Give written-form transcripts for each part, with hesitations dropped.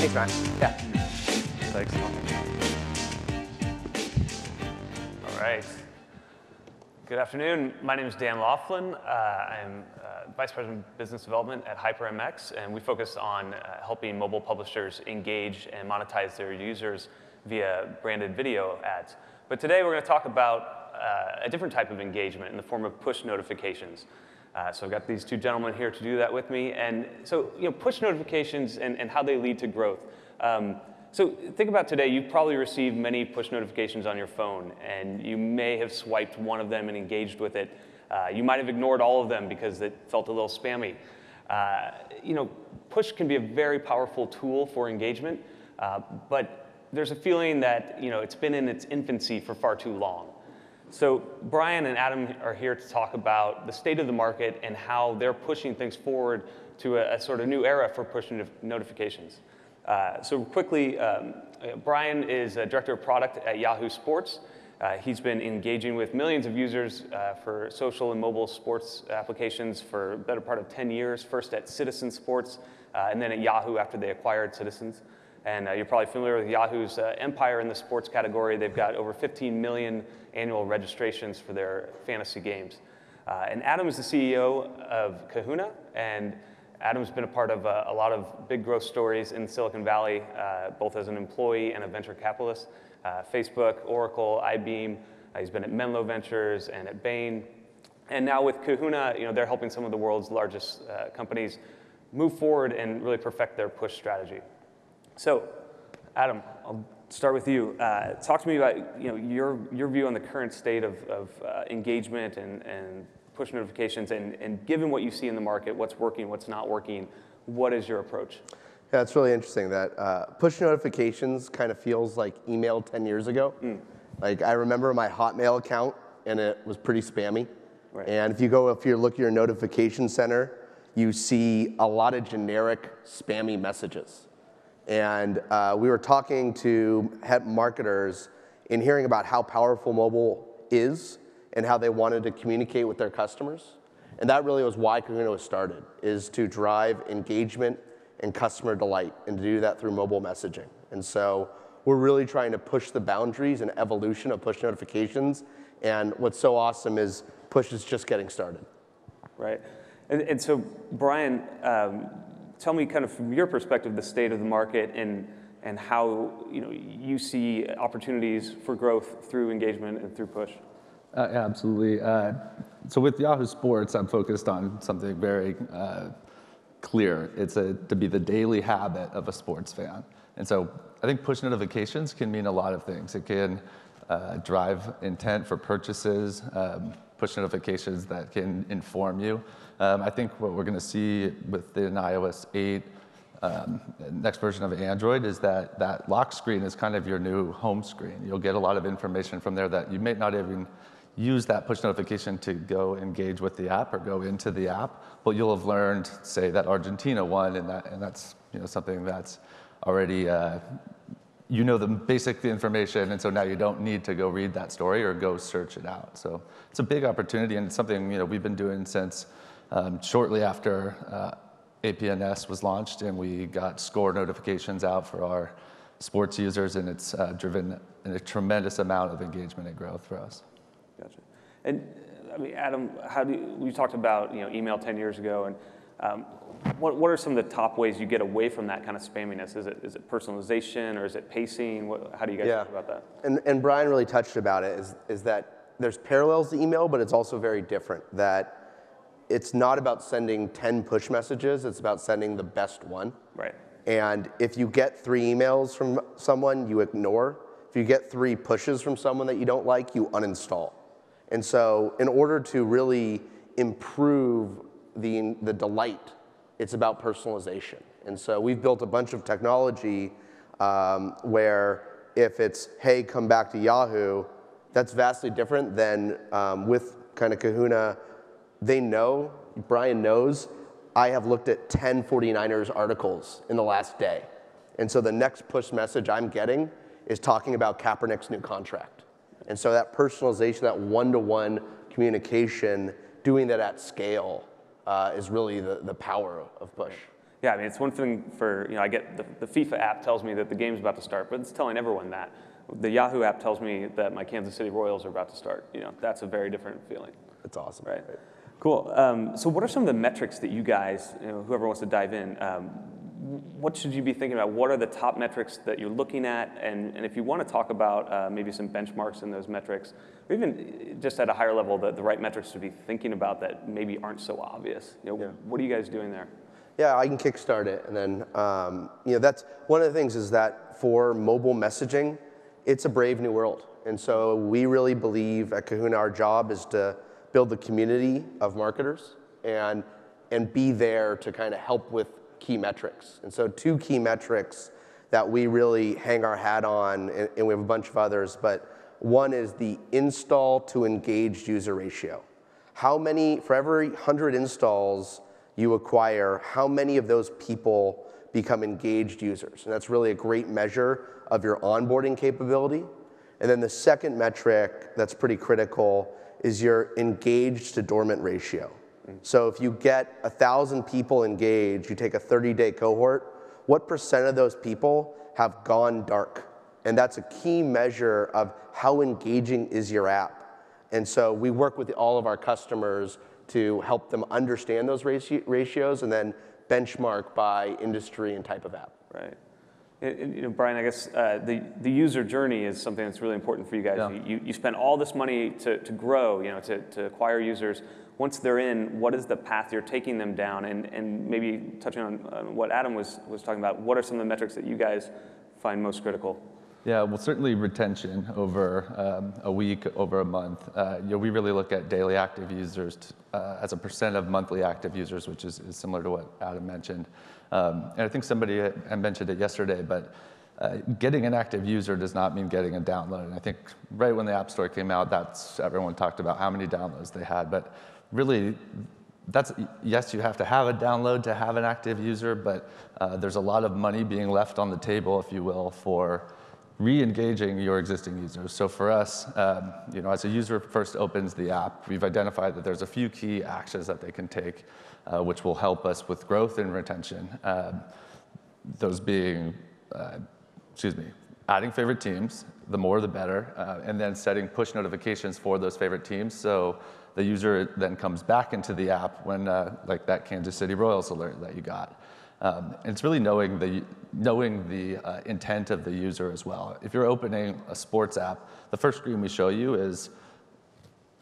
Thanks, man. Yeah. Thanks. All right. Good afternoon. My name is Dan Laughlin. I'm Vice President of Business Development at HyprMX, and we focus on helping mobile publishers engage and monetize their users via branded video ads. But today we're going to talk about a different type of engagement in the form of push notifications. So I've got these two gentlemen here to do that with me. And so, push notifications and how they lead to growth. So think about today, you've probably received many push notifications on your phone, and you may have swiped one of them and engaged with it. You might have ignored all of them because it felt a little spammy. Push can be a very powerful tool for engagement, but there's a feeling that it's been in its infancy for far too long. So Brian and Adam are here to talk about the state of the market and how they're pushing things forward to a sort of new era for push notifications. So quickly, Brian is a director of product at Yahoo Sports. He's been engaging with millions of users for social and mobile sports applications for the better part of 10 years, first at Citizen Sports, and then at Yahoo after they acquired Citizens. And you're probably familiar with Yahoo's empire in the sports category. They've got over 15 million annual registrations for their fantasy games. And Adam is the CEO of Kahuna, and Adam's been a part of a lot of big growth stories in Silicon Valley, both as an employee and a venture capitalist. Facebook, Oracle, IBM. He's been at Menlo Ventures and at Bain. And now with Kahuna, they're helping some of the world's largest companies move forward and really perfect their push strategy. So, Adam, I'll start with you. Talk to me about your view on the current state of engagement and push notifications, and given what you see in the market, what's working, what's not working, what is your approach? Yeah, it's really interesting that push notifications kind of feels like email 10 years ago. Like I remember my Hotmail account, and it was pretty spammy. Right. And if you look at your notification center, you see a lot of generic spammy messages. And we were talking to head marketers and hearing about how powerful mobile is and how they wanted to communicate with their customers. And that really was why Kahuna was started, is to drive engagement and customer delight, and to do that through mobile messaging. And so we're really trying to push the boundaries and evolution of push notifications. And what's so awesome is push is just getting started. Right. And so, Brian, tell me kind of from your perspective the state of the market and how you see opportunities for growth through engagement and through push. Yeah, absolutely. So with Yahoo Sports, I'm focused on something very clear. It's to be the daily habit of a sports fan. And so I think push notifications can mean a lot of things. It can drive intent for purchases, push notifications that can inform you. I think what we're going to see within iOS 8, next version of Android, is that lock screen is kind of your new home screen. You'll get a lot of information from there that you may not even use that push notification to go engage with the app or go into the app, but you'll have learned, say, that Argentina won, and that's something that's already the basic information, and so now you don't need to go read that story or go search it out. So it's a big opportunity, and it's something we've been doing since shortly after APNS was launched, and we got score notifications out for our sports users, and it's driven a tremendous amount of engagement and growth for us. Gotcha. And I mean, Adam, we talked about email 10 years ago, and what are some of the top ways you get away from that kind of spamminess? Is it personalization, or is it pacing? How do you guys think about that? And Brian really touched about it, is that there's parallels to email, but it's also very different. That it's not about sending 10 push messages, it's about sending the best one. Right. And if you get 3 emails from someone, you ignore. If you get 3 pushes from someone that you don't like, you uninstall. And so in order to really improve the delight, it's about personalization. And so we've built a bunch of technology where if it's, hey, come back to Yahoo, that's vastly different than with kind of Kahuna. They know, Brian knows, I have looked at 10 49ers articles in the last day. And so the next push message I'm getting is talking about Kaepernick's new contract. And so that personalization, that one-to-one communication, doing that at scale is really the power of push. Yeah, I mean, it's one thing for, I get the FIFA app tells me that the game's about to start, but it's telling everyone that. The Yahoo app tells me that my Kansas City Royals are about to start. That's a very different feeling. That's awesome. Right. Cool. So what are some of the metrics that you guys, whoever wants to dive in, what should you be thinking about? What are the top metrics that you're looking at? And if you want to talk about maybe some benchmarks in those metrics, or even just at a higher level, the right metrics to be thinking about that maybe aren't so obvious. What are you guys doing there? Yeah, I can kickstart it, and then that's one of the things is that for mobile messaging, it's a brave new world, and so we really believe at Kahuna our job is to build the community of marketers and be there to kind of help with key metrics. And so 2 key metrics that we really hang our hat on, and we have a bunch of others, but one is the install to engaged user ratio. How many, for every 100 installs you acquire, how many of those people become engaged users? And that's really a great measure of your onboarding capability. And then the second metric that's pretty critical is your engaged to dormant ratio. So if you get 1,000 people engaged, you take a 30-day cohort, what % of those people have gone dark? And that's a key measure of how engaging is your app. And so we work with all of our customers to help them understand those ratios and then benchmark by industry and type of app. Right. Brian, I guess the user journey is something that's really important for you guys. Yeah. You spend all this money to grow, to acquire users. Once they're in, what is the path you're taking them down? And maybe touching on what Adam was talking about, what are some of the metrics that you guys find most critical? Yeah, well, certainly retention over a week, over a month. We really look at daily active users as a % of monthly active users, which is similar to what Adam mentioned. And I think somebody had mentioned it yesterday, but getting an active user does not mean getting a download. And I think right when the App Store came out, everyone talked about how many downloads they had. But really, yes, you have to have a download to have an active user, but there's a lot of money being left on the table, if you will, for re-engaging your existing users. So for us, as a user first opens the app, we've identified that there's a few key actions that they can take, which will help us with growth and retention. Those being, adding favorite teams, the more the better, and then setting push notifications for those favorite teams. So the user then comes back into the app when, like that Kansas City Royals alert that you got. And it's really knowing the intent of the user as well. If you're opening a sports app, the first screen we show you is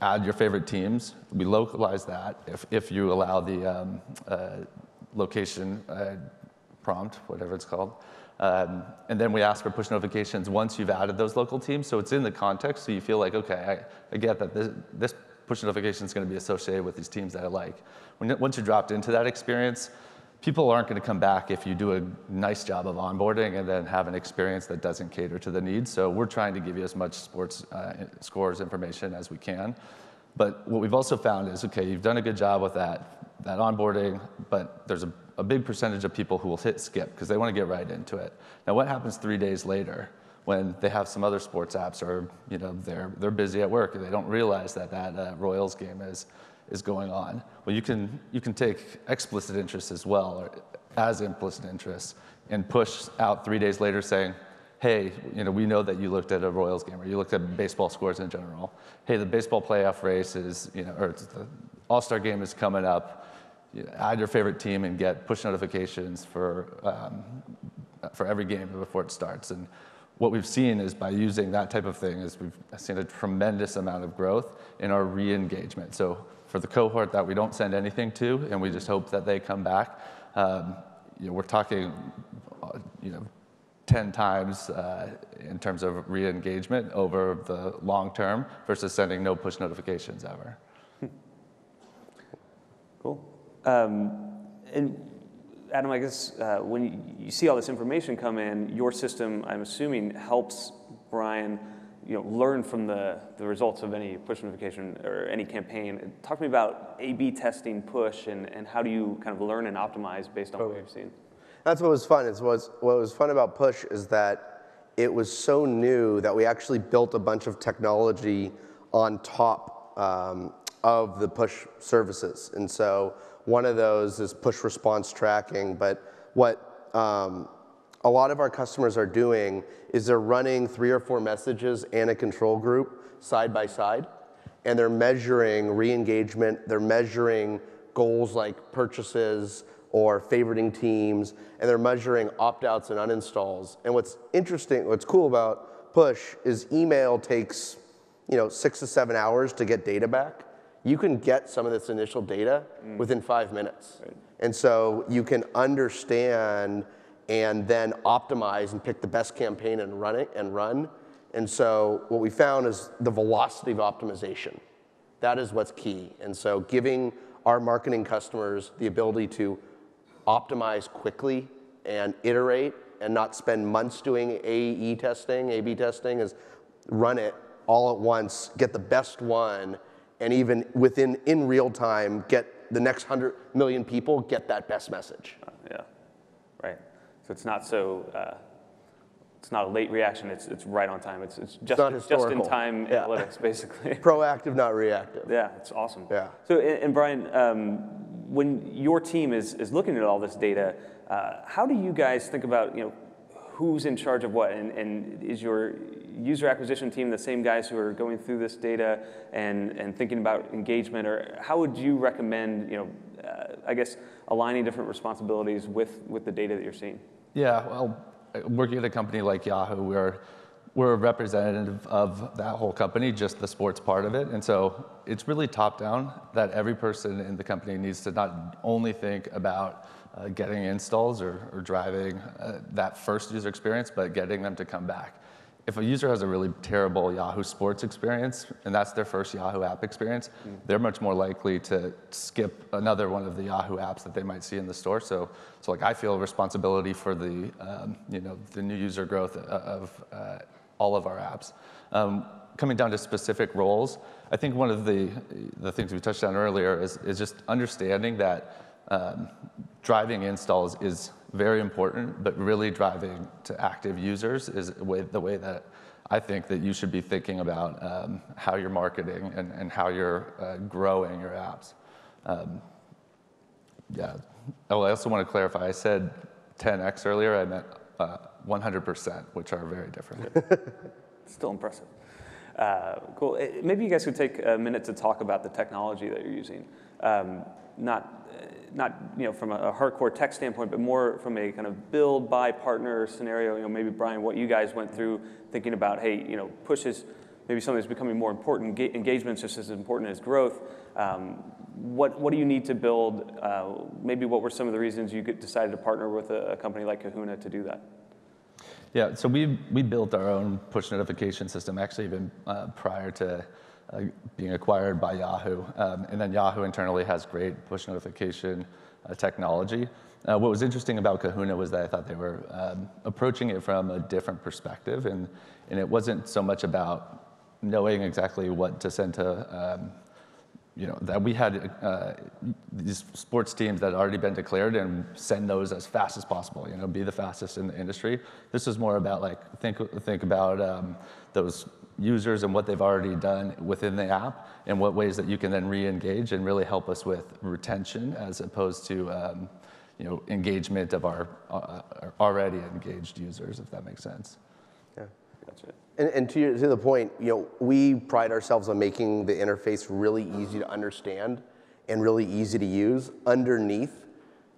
add your favorite teams. We localize that if you allow the location prompt, whatever it's called. And then we ask for push notifications once you've added those local teams. So it's in the context, so you feel like, okay, I get that this push notification is going to be associated with these teams that I like. Once you're dropped into that experience, people aren't going to come back if you do a nice job of onboarding and then have an experience that doesn't cater to the needs. So we're trying to give you as much sports scores information as we can. But what we've also found is, okay, you've done a good job with that onboarding, but there's a big percentage of people who will hit skip because they want to get right into it. Now, what happens 3 days later when they have some other sports apps or they're busy at work and they don't realize that Royals game is going on? Well, you can take explicit interest as well, or as implicit interest, and push out 3 days later saying, hey, we know that you looked at a Royals game or you looked at baseball scores in general. Hey, the baseball playoff race or the All-Star game is coming up. Add your favorite team and get push notifications for every game before it starts. And what we've seen is by using that type of thing is we've seen a tremendous amount of growth in our re-engagement. So for the cohort that we don't send anything to and we just hope that they come back, we're talking 10 times in terms of re-engagement over the long term versus sending no push notifications ever. Cool. And Adam, I guess when you see all this information come in, your system, I'm assuming, helps Brian learn from the results of any push notification or any campaign. Talk to me about A/B testing push and how do you kind of learn and optimize based on what you've seen? That's what was fun. What was fun about push is that it was so new that we actually built a bunch of technology on top of the push services. And so one of those is push response tracking, but what a lot of our customers are doing is they're running 3 or 4 messages and a control group side by side, and they're measuring re-engagement, they're measuring goals like purchases or favoriting teams, and they're measuring opt-outs and uninstalls. And what's interesting, what's cool about push is email takes 6 to 7 hours to get data back. You can get some of this initial data within 5 minutes. Right. And so you can understand and then optimize and pick the best campaign and run it and run. And so what we found is the velocity of optimization. That is what's key. And so giving our marketing customers the ability to optimize quickly and iterate and not spend months doing A/E testing, A/B testing, is run it all at once, get the best one, and even in real time, get the next 100 million people get that best message. Yeah, right. So it's not it's not a late reaction. It's right on time. It's just in time analytics, basically. Proactive, not reactive. Yeah, it's awesome. Yeah. So and Brian, when your team is looking at all this data, how do you guys think about who's in charge of what, and is your user acquisition team the same guys who are going through this data and thinking about engagement, or how would you recommend I guess aligning different responsibilities with the data that you're seeing? Yeah, well, working at a company like Yahoo, we're a representative of that whole company, just the sports part of it. And so it's really top down that every person in the company needs to not only think about getting installs or driving that first user experience, but getting them to come back. If a user has a really terrible Yahoo Sports experience, and that's their first Yahoo app experience, they're much more likely to skip another one of the Yahoo apps that they might see in the store. So like I feel a responsibility for the the new user growth of all of our apps. Coming down to specific roles, I think one of the things we touched on earlier is just understanding that driving installs is very important, but really driving to active users is the way that I think that you should be thinking about how you're marketing and how you're growing your apps. Yeah. Oh, I also want to clarify, I said 10x earlier, I meant 100%, which are very different. Still impressive. Cool. Maybe you guys could take a minute to talk about the technology that you're using. Not from a hardcore tech standpoint, but more from a kind of build, buy, partner scenario. Maybe Brian, what you guys went through, thinking about, hey, push is maybe something that's becoming more important. Engagement's just as important as growth. What do you need to build? Maybe what were some of the reasons you decided to partner with a company like Kahuna to do that? Yeah, so we built our own push notification system, actually even prior to being acquired by Yahoo. And then Yahoo internally has great push notification technology. What was interesting about Kahuna was that I thought they were approaching it from a different perspective, and it wasn't so much about knowing exactly what to send to, that we had these sports teams that had already been declared and send those as fast as possible, be the fastest in the industry. This was more about think about those users and what they've already done within the app and what ways that you can then re-engage and really help us with retention as opposed to engagement of our already engaged users, if that makes sense. Yeah, that's it. And to the point, we pride ourselves on making the interface really easy to understand and really easy to use. Underneath,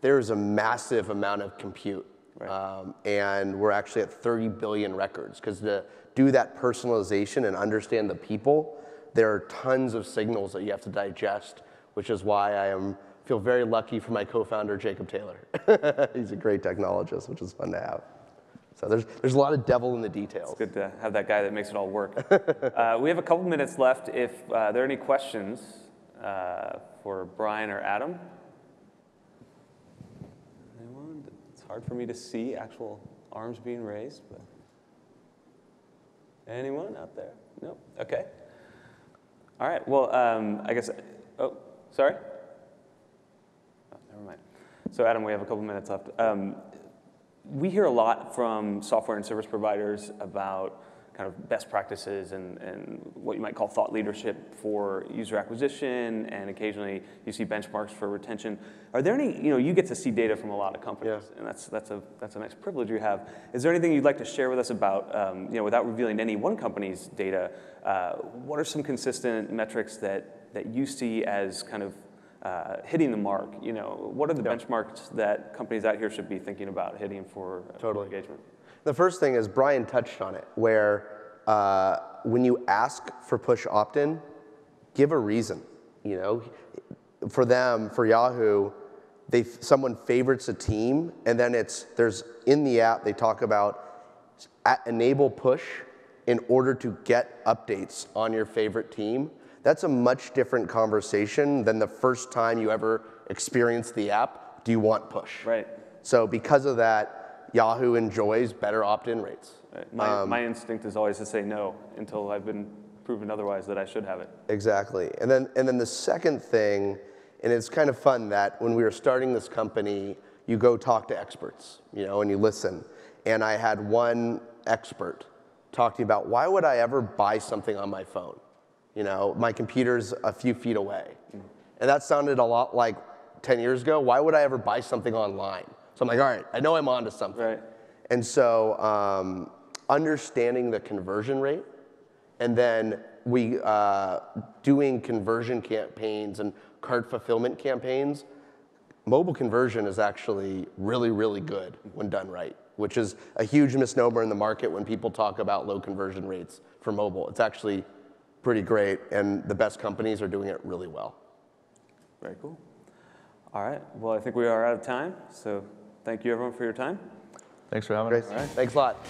there's a massive amount of compute. Right. And we're actually at 30 billion records, because to do that personalization and understand the people, there are tons of signals that you have to digest, which is why I feel very lucky for my co-founder, Jacob Taylor. He's a great technologist, which is fun to have. So there's a lot of devil in the details. It's good to have that guy that makes it all work. We have a couple minutes left. If there are any questions for Brian or Adam. Anyone? It's hard for me to see actual arms being raised, but anyone out there? No? Okay. All right. Well, I guess. Oh, sorry. Oh, never mind. So, Adam, we have a couple minutes left. We hear a lot from software and service providers about kind of best practices and what you might call thought leadership for user acquisition, and occasionally you see benchmarks for retention. Are there any, you get to see data from a lot of companies, and that's a nice privilege you have. Is there anything you'd like to share with us about, without revealing any one company's data, what are some consistent metrics that you see as kind of hitting the mark? What are the benchmarks that companies out here should be thinking about hitting for engagement? The first thing is Brian touched on it, where when you ask for push opt-in, give a reason. For them, for Yahoo, someone favorites a team, and then there's in the app they talk about enable push in order to get updates on your favorite team. That's a much different conversation than the first time you ever experienced the app. Do you want push? Right. So because of that, Yahoo enjoys better opt-in rates. Right. My instinct is always to say no until I've been proven otherwise that I should have it. Exactly. And then the second thing, and it's kind of fun that when we were starting this company, you go talk to experts, and you listen. And I had one expert talk to me about, why would I ever buy something on my phone? My computer's a few feet away. And that sounded a lot like 10 years ago. Why would I ever buy something online? So I'm like, all right, I know I'm onto something. Right. And so understanding the conversion rate, and then we doing conversion campaigns and cart fulfillment campaigns. Mobile conversion is actually really, really good when done right, which is a huge misnomer in the market when people talk about low conversion rates for mobile. It's actually pretty great, and the best companies are doing it really well. Very cool. All right, well, I think we are out of time, so thank you everyone for your time. Thanks for having us. Thanks a lot.